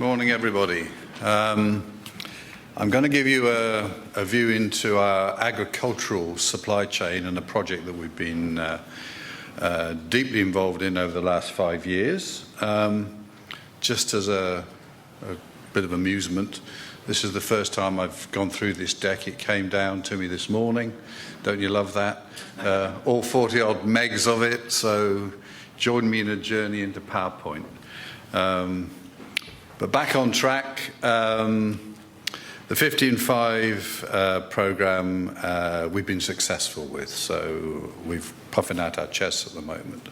Morning, everybody. I'm going to give you a view into our agricultural supply chain and a project that we've been deeply involved in over the last 5 years. Just as a bit of amusement, this is the first time I've gone through this deck. It came down to me this morning. Don't you love that? All 40-odd megs of it, so join me in a journey into PowerPoint. But back on track, the 15.5 program we've been successful with, so we're puffing out our chests at the moment.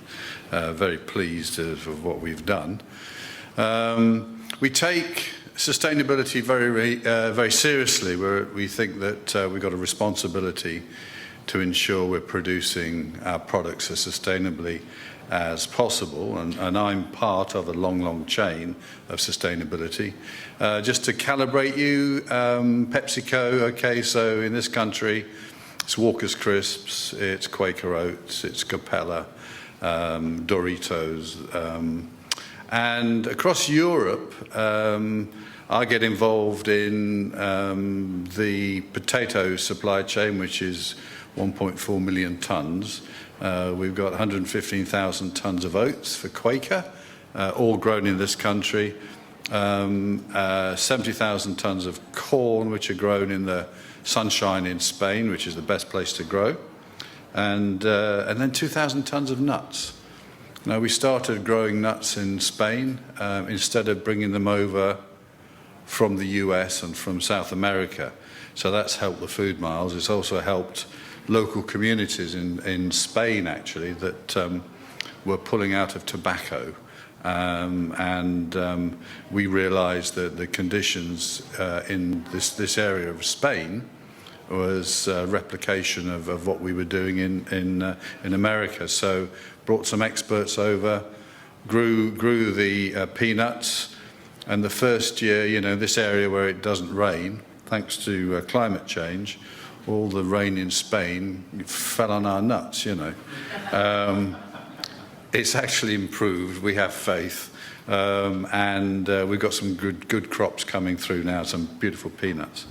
Very pleased with what we've done. We take sustainability very seriously. We think that we've got a responsibility to ensure we're producing our products as sustainably as possible, and I'm part of a long chain of sustainability. Just to calibrate you, PepsiCo, okay, so in this country, it's Walker's Crisps, it's Quaker Oats, it's Capella, Doritos, and across Europe, I get involved in the potato supply chain, which is 1.4 million tons. We've got 115,000 tons of oats for Quaker, all grown in this country. 70,000 tons of corn, which are grown in the sunshine in Spain, which is the best place to grow. And then 2,000 tons of nuts. Now, we started growing nuts in Spain instead of bringing them over from the US and from South America. So that's helped the food miles. It's also helped local communities in Spain, actually, that were pulling out of tobacco. We realized that the conditions in this area of Spain was replication of what we were doing in America. So brought some experts over, grew the peanuts, and the first year, you know, this area where it doesn't rain, thanks to climate change, all the rain in Spain fell on our nuts, you know. It's actually improved, we have faith, and we've got some good crops coming through now, some beautiful peanuts.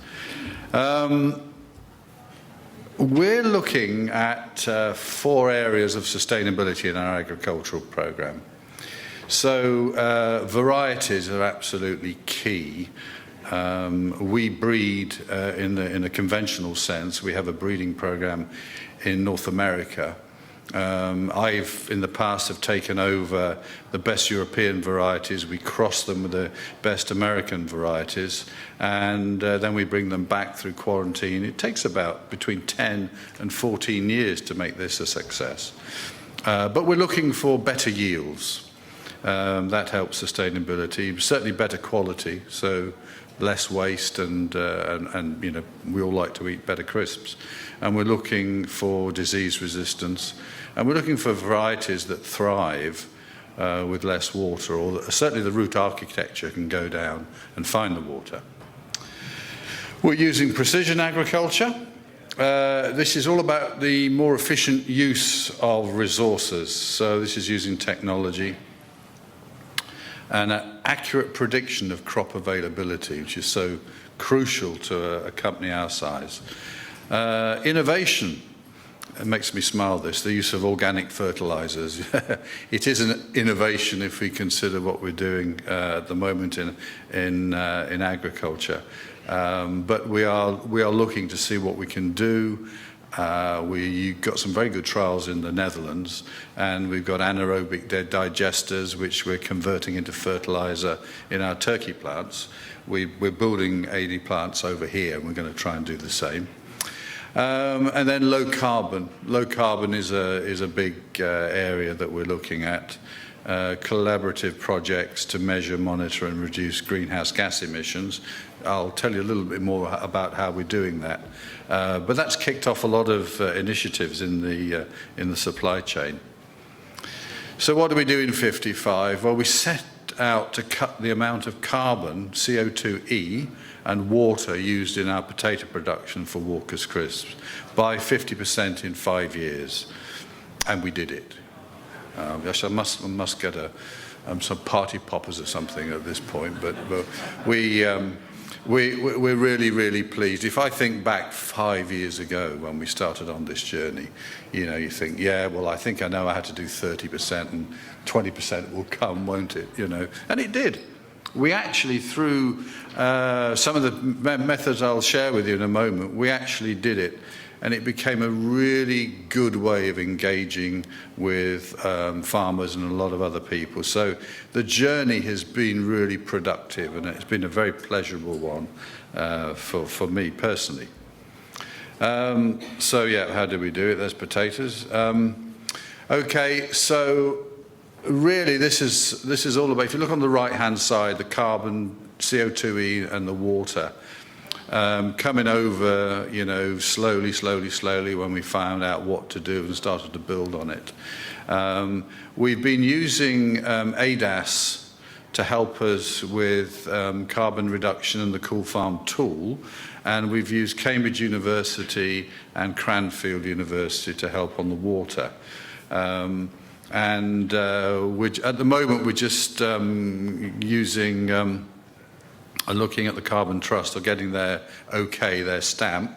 We're looking at 4 areas of sustainability in our agricultural program. So varieties are absolutely key. We breed in a conventional sense. We have a breeding program in North America. I've in the past have taken over the best European varieties. We cross them with the best American varieties, and then we bring them back through quarantine. It takes about between 10 and 14 years to make this a success. But we're looking for better yields. That helps sustainability, certainly better quality, so less waste, and you know, we all like to eat better crisps. And we're looking for disease resistance, and we're looking for varieties that thrive with less water, or certainly the root architecture can go down and find the water. We're using precision agriculture. This is all about the more efficient use of resources. So this is using technology and an accurate prediction of crop availability, which is so crucial to a company our size. Innovation, it makes me smile this, the use of organic fertilizers. It is an innovation if we consider what we're doing at the moment in agriculture. But we are looking to see what we can do. We've got some very good trials in the Netherlands, and we've got anaerobic digesters, which we're converting into fertilizer in our turkey plants. We're building 80 plants over here, and we're going to try and do the same. And then low carbon. Low carbon is a big area that we're looking at. Collaborative projects to measure, monitor, and reduce greenhouse gas emissions. I'll tell you a little bit more about how we're doing that. But that's kicked off a lot of initiatives in the supply chain. So what do we do in 55? Well, we set out to cut the amount of carbon, CO2e, and water used in our potato production for Walker's Crisps by 50% in 5 years. And we did it. Yes, I must get some party poppers or something at this point, but we're really, really pleased. If I think back 5 years ago when we started on this journey, you think, yeah, well, I think I know how to do 30% and 20% will come, won't it? And it did. We actually, through some of the methods I'll share with you in a moment, we actually did it. And it became a really good way of engaging with farmers and a lot of other people. So the journey has been really productive, and it's been a very pleasurable one for me personally. So yeah, how did we do it? There's potatoes. Okay, so really this is all about, if you look on the right-hand side, the carbon, CO2e and the water. Coming over, slowly when we found out what to do and started to build on it. We've been using ADAS to help us with carbon reduction and the Cool Farm tool, and we've used Cambridge University and Cranfield University to help on the water. At the moment we're just using looking at the Carbon Trust, or getting their stamp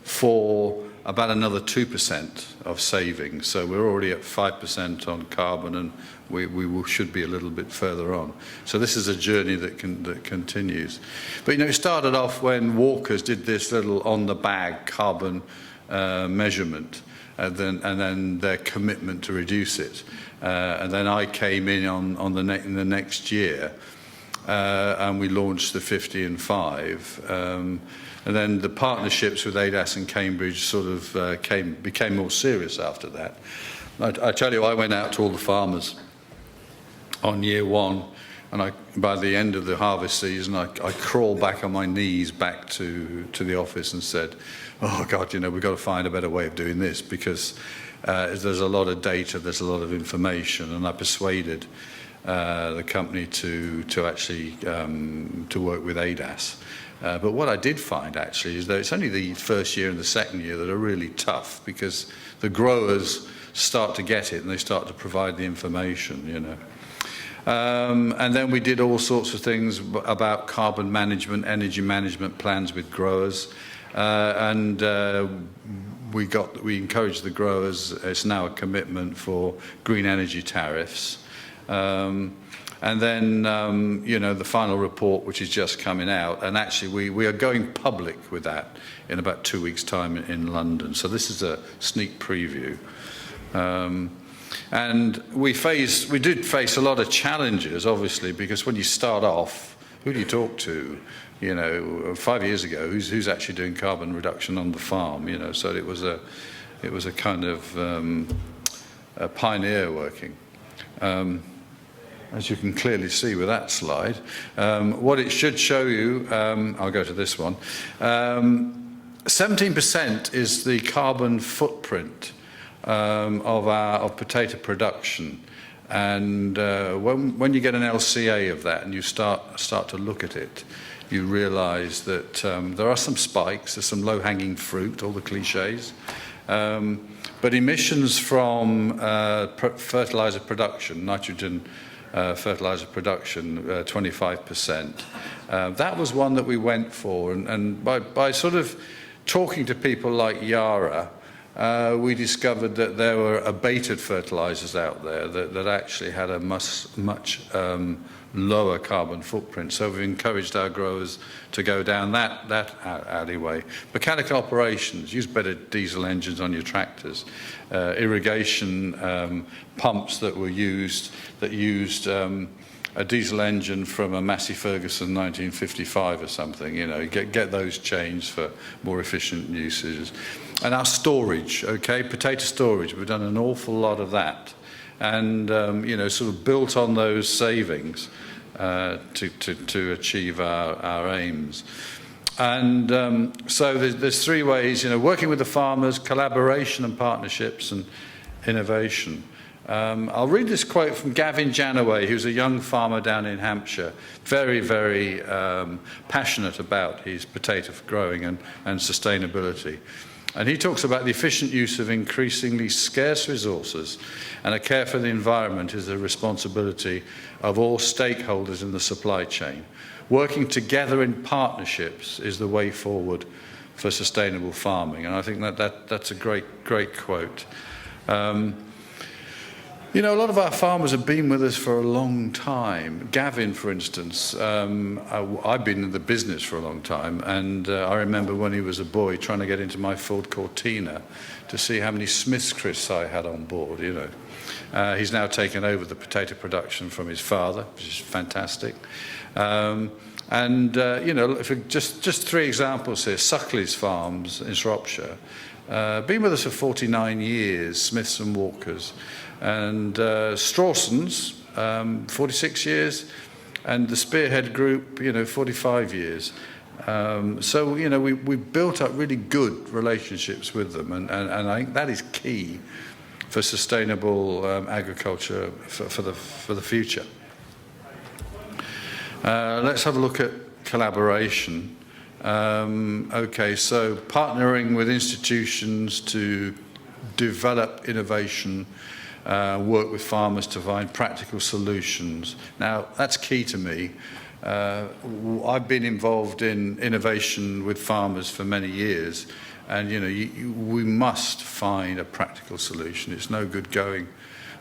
for about another 2% of savings. So we're already at 5% on carbon, and we should be a little bit further on. So this is a journey that continues. But it started off when Walkers did this little on-the-bag carbon measurement, and then their commitment to reduce it. And then I came in in the next year. And we launched the 50 and 5. And then the partnerships with ADAS and Cambridge sort of became more serious after that. I tell you, I went out to all the farmers on year one, and by the end of the harvest season, I crawled back on my knees back to the office and said, oh God, we've got to find a better way of doing this, because there's a lot of data, there's a lot of information, and I persuaded the company to actually to work with ADAS. But what I did find actually is that it's only the first year and the second year that are really tough, because the growers start to get it and they start to provide the information, And then we did all sorts of things about carbon management, energy management plans with growers, we encouraged the growers. It's now a commitment for green energy tariffs. And then, the final report, which is just coming out, and actually we are going public with that in about 2 weeks' time in London. So this is a sneak preview. And we did face a lot of challenges, obviously, because when you start off, who do you talk to? 5 years ago, who's actually doing carbon reduction on the farm? So it was a kind of a pioneer working. As you can clearly see with that slide. What it should show you, I'll go to this one, 17% is the carbon footprint of potato production. And when you get an LCA of that and you start to look at it, you realize that there are some spikes, there's some low-hanging fruit, all the cliches. But emissions from fertilizer production, nitrogen fertilizer production, 25%. That was one that we went for, and by sort of talking to people like Yara, we discovered that there were abated fertilizers out there that actually had a much lower carbon footprint. So we've encouraged our growers to go down that alleyway. Mechanical operations, use better diesel engines on your tractors. Irrigation pumps that used a diesel engine from a Massey Ferguson 1955 or something, get those changed for more efficient usages. And our storage, potato storage, we've done an awful lot of that. And, sort of built on those savings to achieve our aims. And so there's three ways, working with the farmers, collaboration and partnerships, and innovation. I'll read this quote from Gavin Janaway, who's a young farmer down in Hampshire, very, very passionate about his potato growing and sustainability. And he talks about the efficient use of increasingly scarce resources, and a care for the environment is the responsibility of all stakeholders in the supply chain. Working together in partnerships is the way forward for sustainable farming, and I think that's a great quote. You know, a lot of our farmers have been with us for a long time. Gavin, for instance, I've been in the business for a long time, and I remember when he was a boy trying to get into my Ford Cortina to see how many Smith's crisps I had on board, you know. He's now taken over the potato production from his father, which is fantastic. You know, if just three examples here. Suckley's Farms in Shropshire, been with us for 49 years, Smiths and Walkers. And Strawson's, 46 years, and the Spearhead Group, you know, 45 years. So, you know, we built up really good relationships with them, and I think that is key for sustainable agriculture for the future. Let's have a look at collaboration. Okay, so partnering with institutions to develop innovation, work with farmers to find practical solutions. Now, that's key to me. I've been involved in innovation with farmers for many years, and you know, we must find a practical solution. It's no good going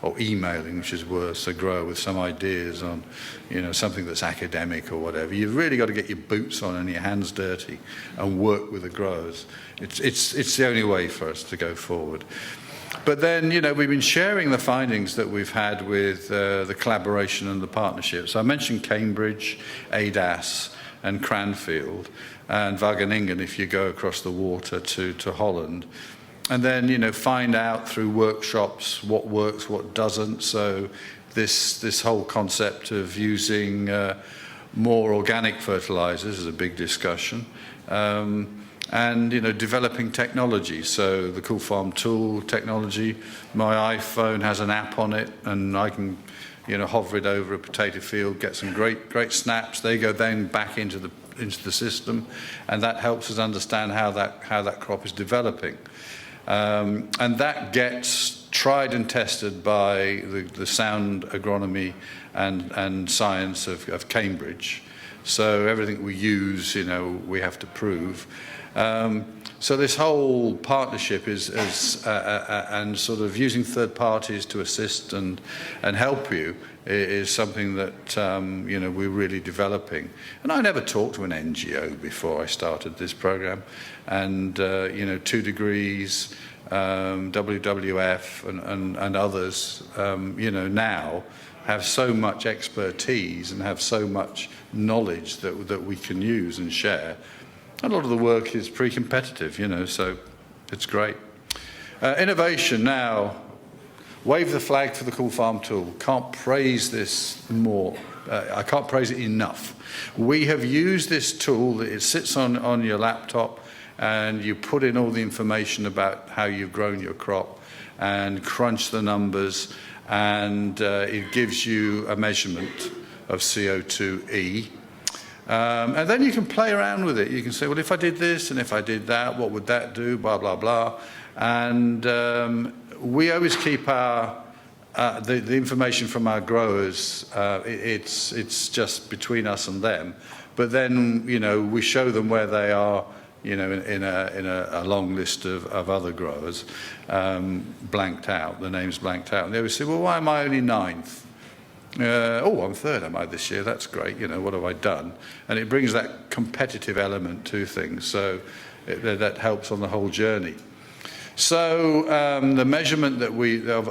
or emailing, which is worse, a grower with some ideas on, you know, something that's academic or whatever. You've really got to get your boots on and your hands dirty and work with the growers. It's the only way for us to go forward. But then, you know, we've been sharing the findings that we've had with the collaboration and the partnerships. I mentioned Cambridge, ADAS, and Cranfield, and Wageningen if you go across the water to Holland. And then, you know, find out through workshops what works, what doesn't. So this whole concept of using more organic fertilizers is a big discussion. And, you know, developing technology. So the Cool Farm tool technology, my iPhone has an app on it, and I can, you know, hover it over a potato field, get some great snaps. They go then back into the system, and that helps us understand how that crop is developing. And that gets tried and tested by the sound agronomy and science of Cambridge. So everything we use, you know, we have to prove. So this whole partnership is and sort of using third parties to assist and help you is something that you know, we're really developing. And I never talked to an NGO before I started this program, and you know, 2 Degrees, WWF, and others, you know, now have so much expertise and have so much knowledge that we can use and share. A lot of the work is pre-competitive, you know, so it's great. Innovation now. Wave the flag for the Cool Farm tool. Can't praise this more. I can't praise it enough. We have used this tool. It sits on your laptop, and you put in all the information about how you've grown your crop and crunch the numbers, and it gives you a measurement of CO2e. And then you can play around with it. You can say, well, if I did this and if I did that, what would that do, blah, blah, blah. And we always keep our the information from our growers. It's just between us and them. But then, you know, we show them where they are, you know, in a long list of other growers, blanked out, the name's blanked out. And they always say, well, why am I only 9th? Oh, I'm 3rd, am I, this year? That's great. You know, what have I done? And it brings that competitive element to things. So that helps on the whole journey. So the measurement that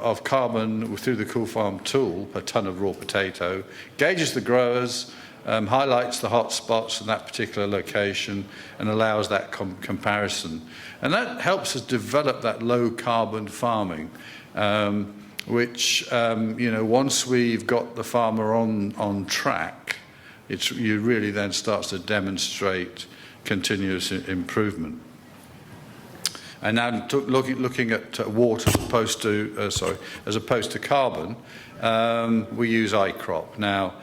of carbon through the Cool Farm tool per tonne of raw potato gauges the growers, highlights the hot spots in that particular location, and allows that comparison. And that helps us develop that low carbon farming. Which, you know, once we've got the farmer on track, you really then starts to demonstrate continuous improvement. And now looking at water as opposed to carbon, we use iCrop. Now,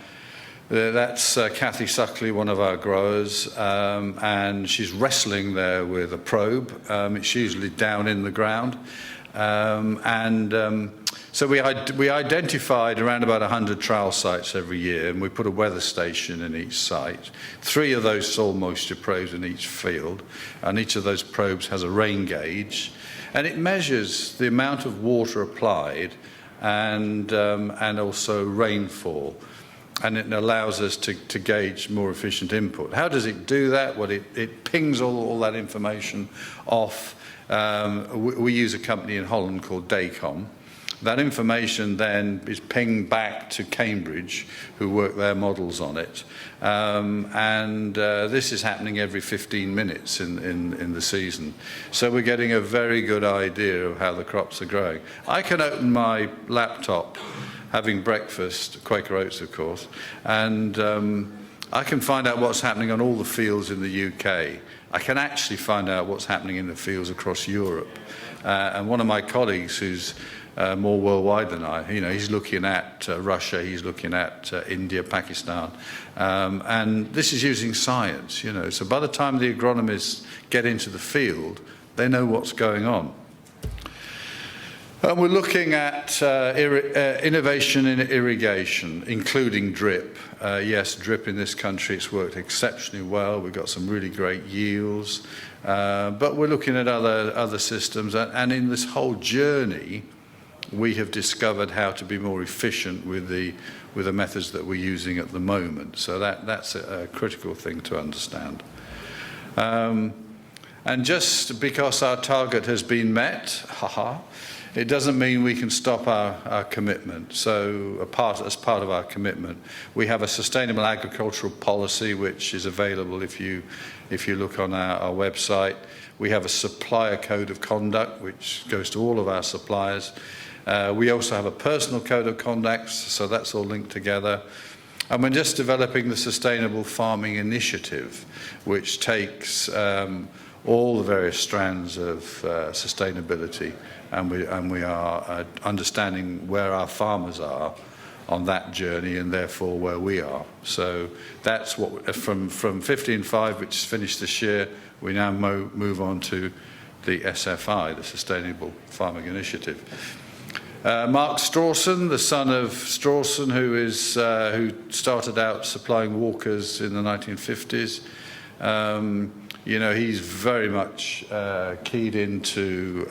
That's Kathy Suckley, one of our growers, and she's wrestling there with a probe. It's usually down in the ground. So we identified around about 100 trial sites every year, and we put a weather station in each site. 3 of those soil moisture probes in each field, and each of those probes has a rain gauge, and it measures the amount of water applied and also rainfall. And it allows us to gauge more efficient input. How does it do that? Well, it pings all that information off. We use a company in Holland called Dacom. That information then is pinged back to Cambridge, who work their models on it. This is happening every 15 minutes in the season. So we're getting a very good idea of how the crops are growing. I can open my laptop having breakfast, Quaker Oats of course, and I can find out what's happening on all the fields in the UK. I can actually find out what's happening in the fields across Europe. And one of my colleagues who's more worldwide than I, he's looking at Russia, he's looking at India, Pakistan, and this is using science, So by the time the agronomists get into the field, they know what's going on. We're looking at innovation in irrigation, including drip. Yes, drip in this country, it's worked exceptionally well. We've got some really great yields. But we're looking at other systems. And in this whole journey, we have discovered how to be more efficient with the methods that we're using at the moment. So that's a critical thing to understand. And just because our target has been met, it doesn't mean we can stop our commitment. So as part of our commitment, we have a sustainable agricultural policy which is available if you look on our website. We have a supplier code of conduct which goes to all of our suppliers. We also have a personal code of conduct, so that's all linked together. And we're just developing the Sustainable Farming Initiative, which takes all the various strands of sustainability, and we are understanding where our farmers are on that journey, and therefore where we are. So that's what from 15.5, which is finished this year, we now move on to the SFI, the Sustainable Farming Initiative. Mark Strawson, the son of Strawson, who started out supplying walkers in the 1950s. He's very much keyed into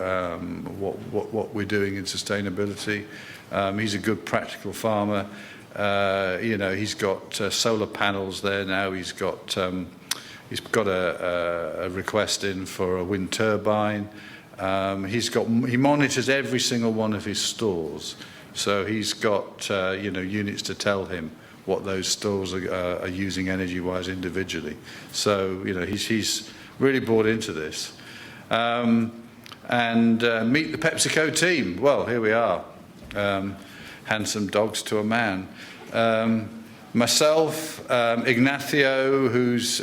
what we're doing in sustainability. He's a good practical farmer. He's got solar panels there now. He's got a request in for a wind turbine. He monitors every single one of his stores, so he's got units to tell him what those stores are using energy-wise individually. So he's really bought into this. Meet the PepsiCo team. Well, here we are, handsome dogs to a man. Myself, Ignacio,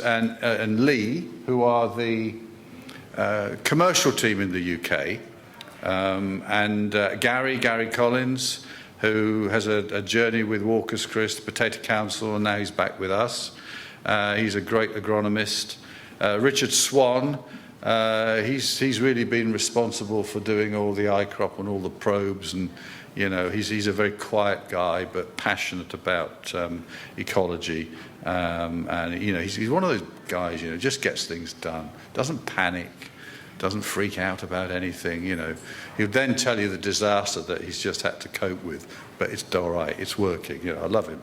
and Lee, who are the commercial team in the UK, and Gary Collins, who has a journey with Walker's Chris, the Potato Council, and now he's back with us. He's a great agronomist. Richard Swan, he's really been responsible for doing all the iCrop and all the probes, and he's a very quiet guy but passionate about ecology, and he's one of those guys just gets things done, doesn't panic, doesn't freak out about anything. He'll then tell you the disaster that he's just had to cope with, but it's all right, it's working. I love him.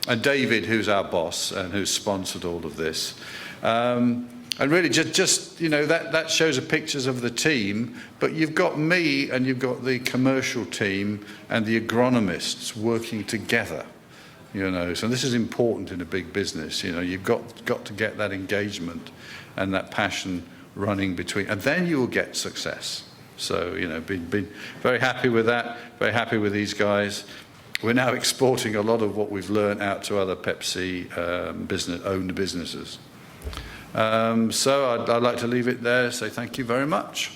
And David, who's our boss and who's sponsored all of this. And really just that shows the pictures of the team, but you've got me and you've got the commercial team and the agronomists working together. So this is important in a big business. You've got to get that engagement and that passion running between, and then you will get success. So been very happy with that, very happy with these guys. We're now exporting a lot of what we've learned out to other Pepsi owned businesses. So I'd like to leave it there, say thank you very much.